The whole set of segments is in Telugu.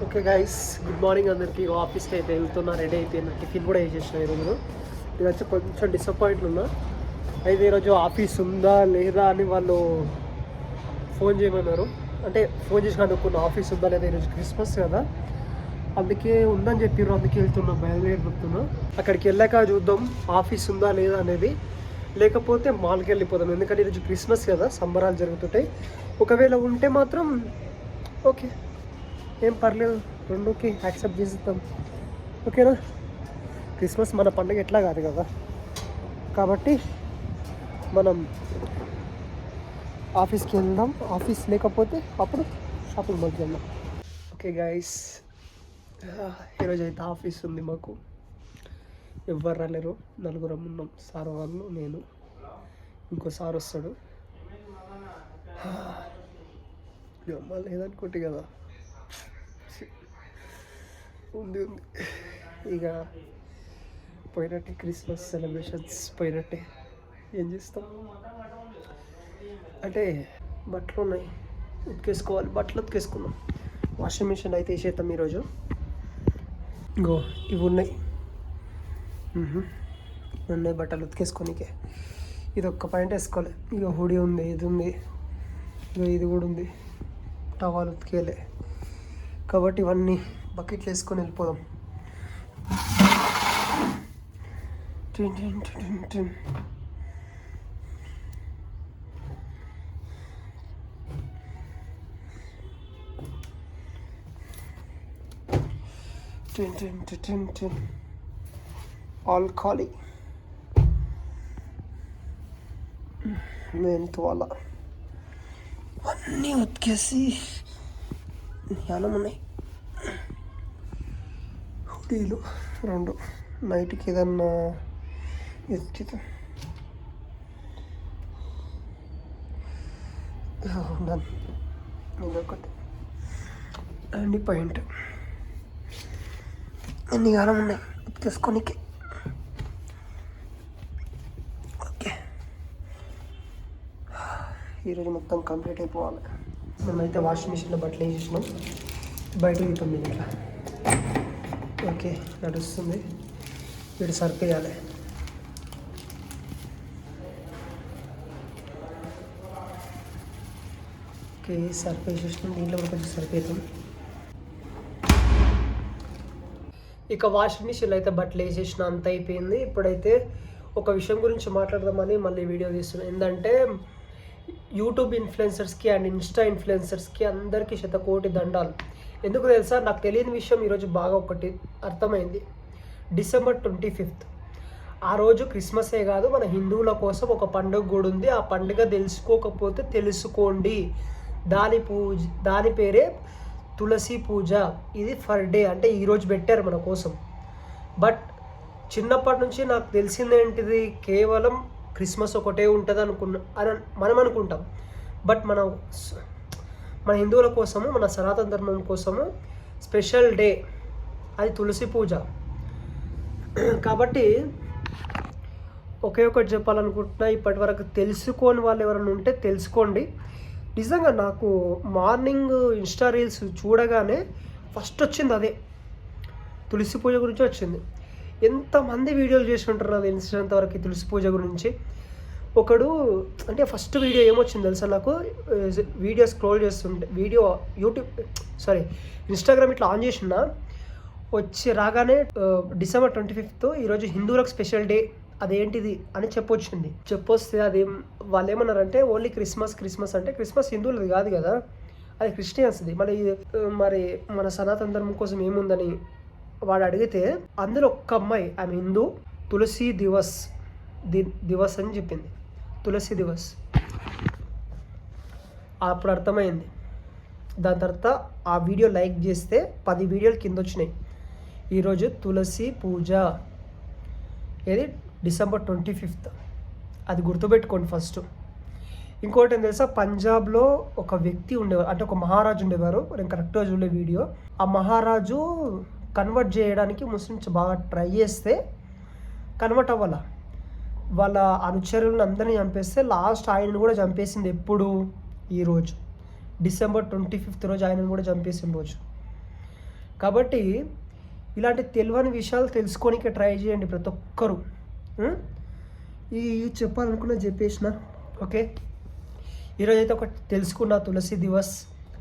ఓకే గైస్, గుడ్ మార్నింగ్ అందరికీ. ఆఫీస్కి అయితే వెళ్తున్నా, రెడీ అయిపోయినా, టిఫిన్ కూడా వేసేసిన ఈరోజు. ఇది వచ్చి కొంచెం డిసప్పాయింట్ ఉన్నా. అయితే ఈరోజు ఆఫీస్ ఉందా లేదా అని వాళ్ళు ఫోన్ చేయమన్నారు. అంటే ఫోన్ చేసి కనుక్కున్న ఆఫీస్ ఉందా లేదా, ఈరోజు క్రిస్మస్ కదా, అందుకే ఉందని చెప్పారు. అందుకే వెళ్తున్నా, బయలుదేరుతున్నా. అక్కడికి వెళ్ళాక చూద్దాం ఆఫీస్ ఉందా లేదా అనేది. లేకపోతే మాల్కి వెళ్ళిపోదాం, ఎందుకంటే ఈరోజు క్రిస్మస్ కదా, సంబరాలు జరుగుతుంటాయి. ఒకవేళ ఉంటే మాత్రం ఓకే, ఏం పర్లేదు, రెండుకి యాక్సెప్ట్ చేస్తాం. ఓకేనా, క్రిస్మస్ మన పండుగ ఎట్లా కాదు కదా, కాబట్టి మనం ఆఫీస్కి వెళ్దాం. ఆఫీస్ లేకపోతే అప్పుడు షాపింగ్ మాల్కి వెళ్దాం. ఓకే గైస్, ఈరోజు అయితే ఆఫీస్ ఉంది మాకు. ఎవ్వరు రాలేరు, నలుగురం ఉన్నాం. సార్ వాళ్ళు, నేను, ఇంకో సార్ వస్తాడు. అమ్మ లేదనుకుంటే కదా, ఉంది ఇక పోయినట్టే. క్రిస్మస్ సెలబ్రేషన్స్ పోయినట్టే. ఏం చేస్తాం అంటే బట్టలు ఉన్నాయి, ఉతికేసుకోవాలి. బట్టలు ఉతికేసుకున్నాం. వాషింగ్ మిషన్ అయితే వేసేద్దాం ఈరోజు. ఇంకో ఇవి ఉన్నాయి బట్టలు ఉతికేసుకోనికే. ఇది ఒక్క పాయింట్ వేసుకోవాలి. ఇక హుడీ ఉంది, ఇది ఉంది, ఇక ఇది కూడా ఉంది. టవాల్ ఉతికేలే కాబట్టి ఇవన్నీ బకెట్లు వేసుకొని వెళ్ళిపోదాం. ఆల్ ఖాళీ. నేను తువాల అన్నీ ఉతికేసి జ్ఞానం ఉన్నాయి. హుడీలు 2 నైట్కి ఏదన్నా ఎత్తుతాం. ఇదొకటి అండి పాయింట్. అన్ని కాలం ఉన్నాయి ఉతికేసుకోనికి. ఓకే, ఈరోజు మొత్తం కంప్లీట్ అయిపోవాలి. మేమైతే వాషింగ్ మిషన్లో బట్టలు వేసేసినాం. బయట ఉంటుంది ఇట్లా. ఓకే, నడుస్తుంది. వీడు సర్ఫ్ వేయాలి. ఓకే, సర్ఫ్ వేసేసినాం. దీంట్లో కూడా కొంచెం సర్ఫ్ వేద్దాం. ఇక వాషింగ్ మిషన్లో అయితే బట్టలు వేసేసిన, అంత అయిపోయింది. ఇప్పుడైతే ఒక విషయం గురించి మాట్లాడదామని మళ్ళీ వీడియో తీస్తున్నాను. ఏంటంటే యూట్యూబ్ ఇన్ఫ్లుయెన్సర్స్కి అండ్ ఇన్స్టా ఇన్ఫ్లుయెన్సర్స్కి అందరికీ శతకోటి దండాలు. ఎందుకు తెలుసా, నాకు తెలియని విషయం ఈరోజు బాగా ఒకటి అర్థమైంది. December 25th ఆ రోజు క్రిస్మసే కాదు, మన హిందువుల కోసం ఒక పండుగ కూడా ఉంది. ఆ పండుగ తెలుసుకోకపోతే తెలుసుకోండి. దాని పేరే తులసి పూజ. ఇది ఫర్ డే, అంటే ఈరోజు పెట్టారు మన కోసం. బట్ చిన్నప్పటి నుంచి నాకు తెలిసిందేంటిది, కేవలం క్రిస్మస్ ఒకటే ఉంటుంది అని మనం అనుకుంటాం. బట్ మన హిందువుల కోసము, మన సనాతన ధర్మం కోసము స్పెషల్ డే అది తులసి పూజ. కాబట్టి ఒకే ఒకటి చెప్పాలనుకుంటున్నా, ఇప్పటి వరకు తెలుసుకోని వాళ్ళు ఎవరైనా ఉంటే తెలుసుకోండి. నిజంగా నాకు మార్నింగ్ ఇన్స్టా రీల్స్ చూడగానే ఫస్ట్ వచ్చింది అదే, తులసి పూజ గురించి వచ్చింది. ఎంతమంది వీడియోలు చేసి ఉంటారు నాకు తెలిసినంత వరకు తులసి పూజ గురించి. ఒకడు అంటే ఫస్ట్ వీడియో ఏమొచ్చింది తెలుసా నాకు, వీడియో స్క్రోల్ చేస్తుంటే, ఇన్స్టాగ్రామ్ ఇట్లా ఆన్ చేసిన వచ్చి రాగానే December 25th ఈరోజు హిందువులకు స్పెషల్ డే, అదేంటిది అని చెప్పొస్తే అది వాళ్ళు ఏమన్నారంటే ఓన్లీ క్రిస్మస్ అంటే క్రిస్మస్ హిందువులది కాదు కదా, అది క్రిస్టియన్స్ది. మరి మన సనాతన ధర్మం కోసం ఏముందని వాడు అడిగితే, అందులో ఒక్క అమ్మాయి, ఆమె హిందూ, తులసి దివస్ అని చెప్పింది. తులసి దివస్. అప్పుడు అర్థమైంది. దాని తర్వాత ఆ వీడియో లైక్ చేస్తే 10 వీడియోలు కింద వచ్చినాయి. ఈరోజు తులసి పూజ, ఏది December 25th. అది గుర్తుపెట్టుకోండి ఫస్ట్. ఇంకోటి ఏం తెలుసా, పంజాబ్లో ఒక వ్యక్తి ఉండేవారు, అంటే ఒక మహారాజు ఉండేవారు. నేను కరెక్ట్గా చూడలే వీడియో. ఆ మహారాజు కన్వర్ట్ చేయడానికి ముస్లిమ్స్ బాగా ట్రై చేస్తే కన్వర్ట్ అవ్వాల. వాళ్ళ అనుచరులను అందరినీ చంపేస్తే లాస్ట్ ఆయనను కూడా చంపేసింది. ఎప్పుడు? ఈరోజు December 25th రోజు ఆయనను కూడా చంపేసిన రోజు. కాబట్టి ఇలాంటి తెలియని విషయాలు తెలుసుకోనికి ట్రై చేయండి ప్రతి ఒక్కరు. ఈ చెప్పాలనుకున్న చెప్పేసిన. ఓకే, ఈరోజైతే ఒకటి తెలుసుకున్న, తులసి దివస్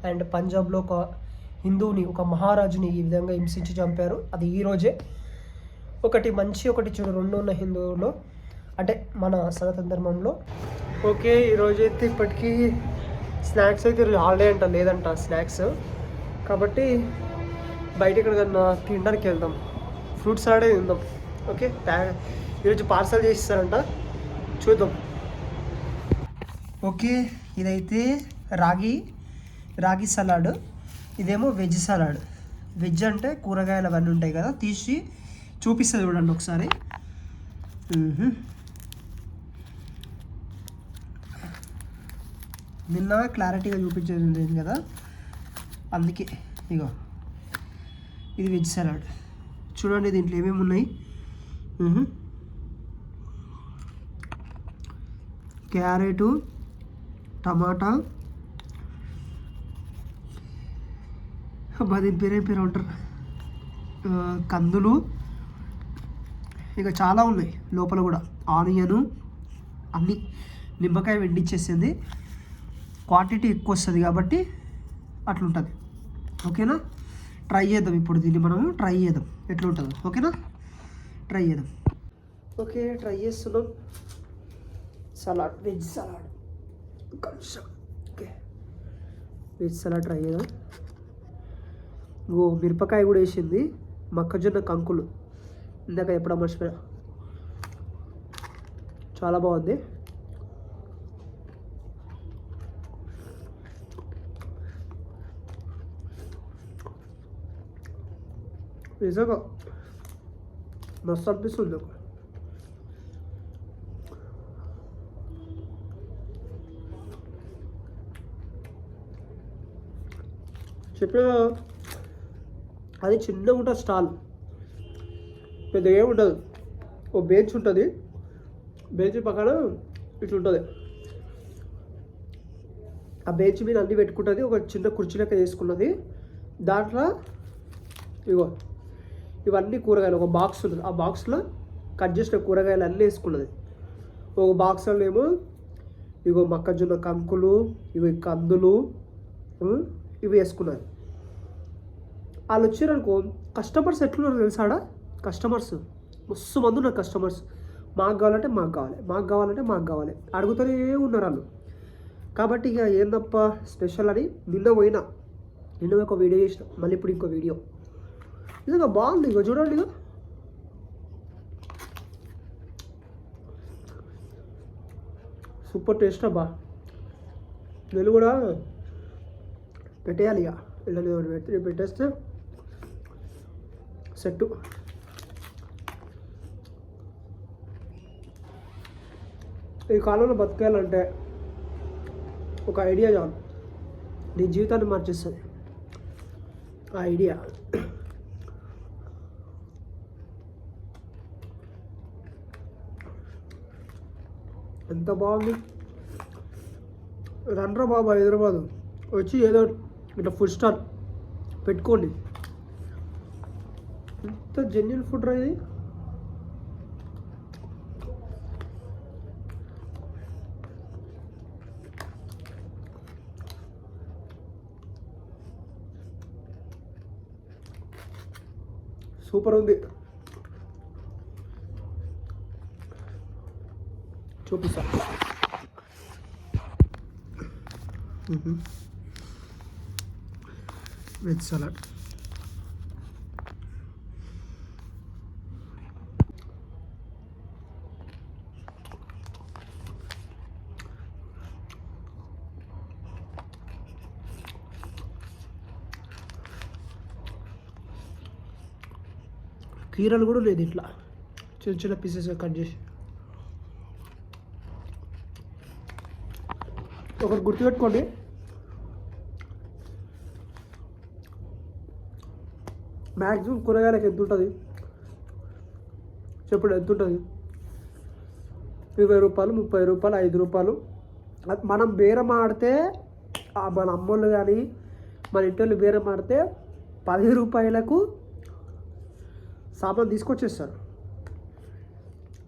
అండ్ పంజాబ్లో ఒక హిందువుని, ఒక మహారాజుని ఈ విధంగా హింసించి చంపారు. అది ఈరోజే. ఒకటి మంచి, ఒకటి చెడు రెండు ఉన్న హిందువులో, అంటే మన సనాతన ధర్మంలో. ఓకే, ఈరోజైతే ఇప్పటికీ స్నాక్స్ అయితే ఈరోజు హాలిడే అంట, లేదంట స్నాక్స్. కాబట్టి బయట ఎక్కడికన్నా తినడానికి వెళ్దాం, ఫ్రూట్ సలాడే తిందాం. ఓకే, ఈరోజు పార్సల్ చేసిస్తారంట, చూద్దాం. ఓకే, ఇదైతే రాగి సలాడ్, ఇదేమో వెజ్ సలాడ్. వెజ్ అంటే కూరగాయలు అవన్నీ ఉంటాయి కదా, తీసి చూపిస్తుంది చూడండి ఒకసారి. నిన్న క్లారిటీగా చూపించేది లేదు కదా, అందుకే ఇగో ఇది వెజ్ సలాడ్. చూడండి దీంట్లో ఏమేమి ఉన్నాయి. క్యారెటు, టమాటా, దీని పేరు ఉంటారు, కందులు, ఇక చాలా ఉన్నాయి లోపల కూడా, ఆనియను, అన్నీ. నిమ్మకాయ వెండిచ్చేసింది, క్వాంటిటీ ఎక్కువ వస్తుంది కాబట్టి అట్లుంటుంది. ఓకేనా, ట్రై చేద్దాం ఇప్పుడు దీన్ని, మనము ట్రై చేద్దాం ఎట్లా ఉంటుందో. ఓకేనా, ట్రై చేద్దాం. ఓకే, ట్రై చేస్తున్నాం. సలాడ్, వెజ్ సలాడ్ కొంచెం. ఓకే, వెజ్ సలాడ్ ట్రై చేద్దాం. మిరపకాయ కూడా వేసింది, మొక్కజొన్న కంకులు ఇందాక ఎప్పుడో మర్చిపోయా. చాలా బాగుంది. నిజంగా మస్తు అనిపిస్తుంది. చెప్పిన అది చిన్నగా ఉంటుంది స్టాల్, పెద్దగా ఏమి ఉండదు. ఓ బెంచ్ ఉంటుంది, బెంచ్ పక్కన ఇట్లుంటుంది. ఆ బెంచ్ మీద అన్నీ పెట్టుకుంటుంది, ఒక చిన్న కుర్చీ లెక్క చేసుకున్నది. దాంట్లో ఇగో ఇవన్నీ కూరగాయలు, ఒక బాక్స్ ఉంటుంది, ఆ బాక్స్లో కట్ చేసిన కూరగాయలు అన్నీ వేసుకున్నది. ఒక బాక్స్లో ఏమో ఇగో మొక్కజొన్న కంకులు, ఇవి కందులు, ఇవి వేసుకున్నది. వాళ్ళు వచ్చారనుకో, కస్టమర్స్ ఎట్లున్నారు తెలుసాడా, కస్టమర్స్ మస్తు మంది ఉన్నారు కస్టమర్స్. మాకు కావాలంటే మాకు కావాలి, మాకు కావాలంటే మాకు కావాలి, అడుగుతూనే ఉన్నారు వాళ్ళు. కాబట్టి ఇక ఏందప్ప స్పెషల్ అని నిన్న ఒక వీడియో చేసిన, మళ్ళీ ఇప్పుడు ఇంకో వీడియో. నిజంగా బాగుంది. ఇక చూడండి, ఇక సూపర్ టేస్ట్ అబ్బా. నేను కూడా పెట్టేయాలి, ఇక ఇలా పెట్టేస్తే సెట్టు. ఈ కాలంలో బతకాలంటే ఒక ఐడియా చాలు, నీ జీవితాన్ని మార్చేస్తుంది ఆ ఐడియా. ఎంత బాగుంది. రండ్రా బాబా హైదరాబాదు వచ్చి ఏదో ఇట్లా ఫుడ్ స్టాల్ పెట్టుకోండి. ఎంత జెన్యున్ ఫుడ్ రా ఇది. సూపర్ ఉంది. చూపిస్తా. వెజ్ సలాడ్, కీరలు కూడా లేదు, ఇట్లా చిన్న చిన్న పీసెస్గా కట్ చేసి. ఒకటి గుర్తుపెట్టుకోండి, మ్యాక్సిమం కూరగాయలకు ఎంత ఉంటుంది చెప్పండి, ఎంత ఉంటుంది? 20 రూపాయలు, 30 రూపాయలు, 5 రూపాయలు. మనం బేరం ఆడితే, మన అమ్మోళ్ళు కానీ మన ఇంటి బేరం ఆడితే 10 రూపాయలకు సామాన్ తీసుకొచ్చేస్తారు.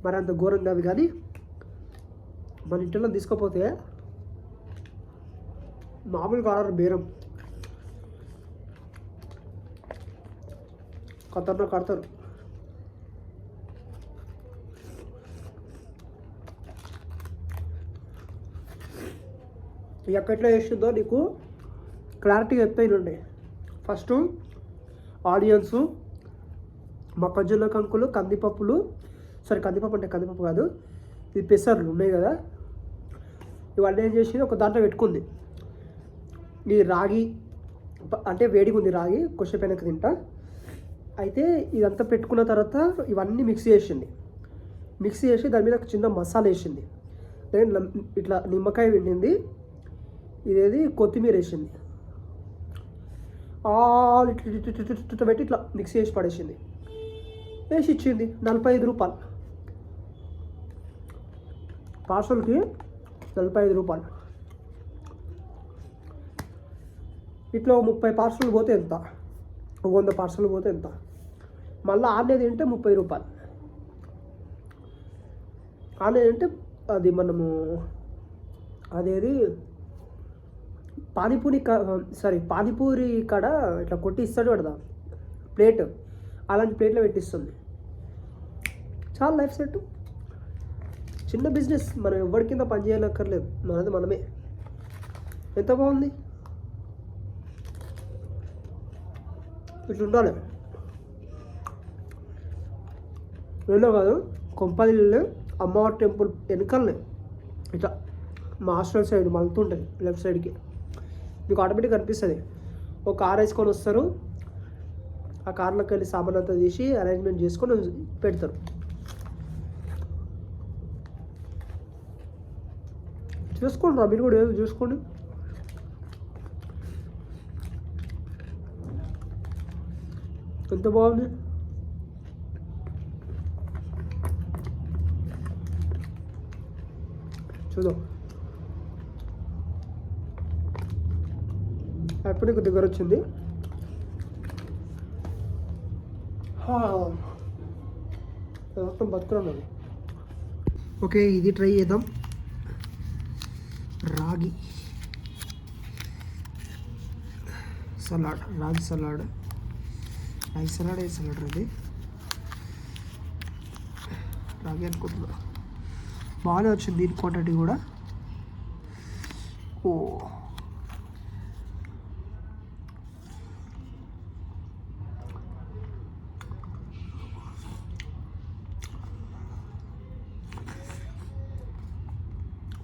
మరి అంత ఘోరం కాదు, కానీ మన ఇంట్లో తీసుకోపోతే మామూలుగా ఆర్డర్ బేరం ఖతర్నాక్ కడతారు. ఎక్కట్లో చేస్తుందో నీకు క్లారిటీగా చెప్తాయినండి. ఫస్ట్ ఆనియన్స్, మొక్కజొన్న కంకులు, కందిపప్పులు, కందిపప్పు అంటే కందిపప్పు కాదు, ఇది పెసర్లు ఉన్నాయి కదా, ఇవన్నీ ఏం చేసి ఒక దాంట్లో పెట్టుకుంది. ఈ రాగి అంటే వేడిగా ఉంది రాగి, కొద్దిసేపు తింటా. అయితే ఇదంతా పెట్టుకున్న తర్వాత ఇవన్నీ మిక్స్ చేసి దాని మీద చిన్న మసాలా వేసింది. దెన్ ఇట్లా నిమ్మకాయ పిండింది, ఇదేది కొత్తిమీర వేసింది. ఆల్ ఇట్లా పెట్టి ఇట్లా మిక్స్ చేసి పడేసింది, వేసి ఇచ్చింది. 45 రూపాయలు పార్సల్కి, 45 రూపాయలు. ఇట్లా 30 పార్సల్ పోతే ఎంత, 100 పార్సల్ పోతే ఎంత, మళ్ళీ ఆనే తింటే 30 రూపాయలు. ఆనే అంటే అది మనము అదేది పానీపూరి కాడ ఇట్లా కొట్టి ఇస్తాడు కదా ప్లేట్, అలాంటి ప్లేట్లో పెట్టిస్తుంది. చాలా లైఫ్ సెట్. చిన్న బిజినెస్, మనం ఎవరి కింద పని చేయనక్కర్లేదు, మనది మనమే. ఎంత బాగుంది. ఇట్లా ఉండాలి. వెళ్ళో కాదు, కొంపల్లి అమ్మవారి టెంపుల్ వెనకాలనే ఇట్లా మా హాస్టల్ సైడ్ మలుతుంటుంది లెఫ్ట్ సైడ్కి, మీకు ఆటోమేటిక్గా కనిపిస్తుంది. ఒక కార్ వేసుకొని వస్తారు, ఆ కార్లోకి వెళ్ళి సామాన్ అంతా తీసి అరేంజ్మెంట్ చేసుకొని పెడతారు. చూసుకోండి రా, మీరు కూడా ఏదో చూసుకోండి. ఎంత బాగుంది. చూద్దాం. అప్పుడే కొద్ది దగ్గర వచ్చింది. మొత్తం బతుకున్నాను. ఓకే, ఇది ట్రై చేద్దాం. రాగి సలాడ్, రాగి సలాడ్, రాగి సలాడ్, ఏ సలాడ్ అది రాగి అనుకుంటున్నా. బాగానే వచ్చింది దీని క్వాంటిటీ కూడా. ఓ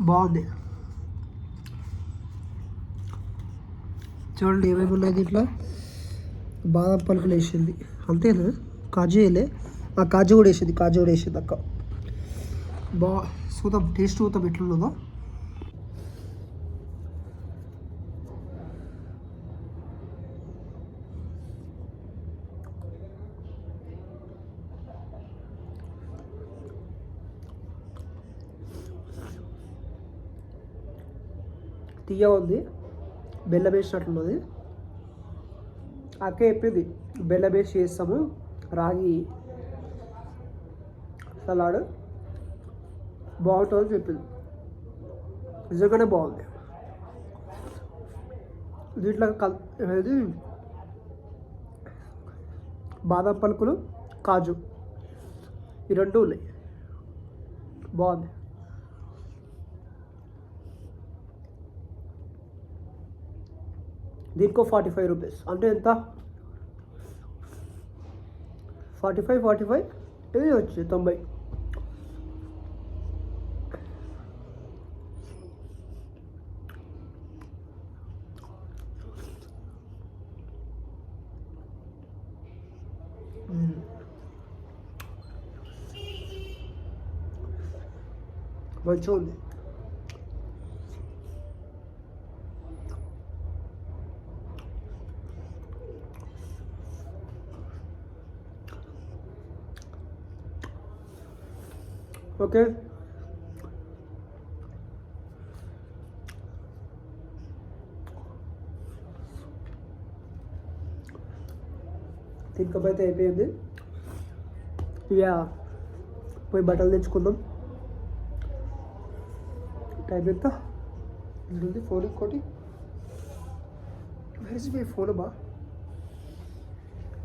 బాగుంది. చూడండి ఏమేమి ఉన్నాయి దీంట్లో. బాదం పలుకులు వేసింది, అంతేనా? కాజు వేయలే, ఆ కాజు కూడా వేసింది అక్క. చూద్దాం టేస్ట్, చూద్దాం ఎట్లున్నదో. తీయ ఉంది, బెల్లం వేసినట్లున్నది. అక్క చెప్పింది బెల్లం వేసి చేస్తాము రాగి సలాడ్, బాగుంటుందని చెప్పింది. నిజంగానే బాగుంది. దీంట్లో అనేది బాదం పలుకులు, కాజు, ఈ రెండు ఉన్నాయి. బాగుంది. దీనికో 45 రూపీస్, అంటే ఎంత? 45 ఇది వచ్చి 90. మంచిగా ఉంది. ఓకే, తినకప్ అయితే అయిపోయింది. ఇక పోయి బట్టలు తెచ్చుకుందాం. టైం ఎంత ఉంది? ఫోన్ ఇంకోటి వెరీస్ మై ఫోన్ బా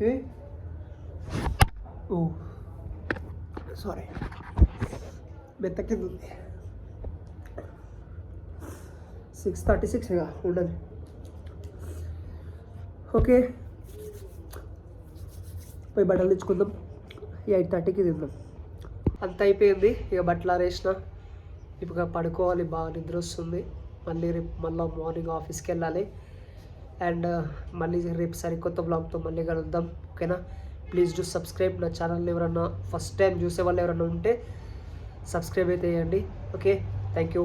ఏ ఓ సారీ మెత్త కింద ఉంది. 6:36 ఇక ఉండదు. ఓకే పోయి బట్టలు తెచ్చుకుందాం. 8:30కి తిందాం. అంత అయిపోయింది. ఇక బట్టలు ఆరేసిన. ఇప్పుడు పడుకోవాలి, బాగా నిద్ర వస్తుంది. మళ్ళీ రేపు మార్నింగ్ ఆఫీస్కి వెళ్ళాలి. అండ్ మళ్ళీ రేపు సరికొత్త బ్లాగ్తో మళ్ళీ కలుద్దాం. ఓకేనా? Please do subscribe. నా ఛానల్ ఎవరన్నా ఫస్ట్ టైం చూసే వాళ్ళు ఎవరన్నా ఉంటే సబ్స్క్రైబ్ అయితే చేయండి. Okay, thank you.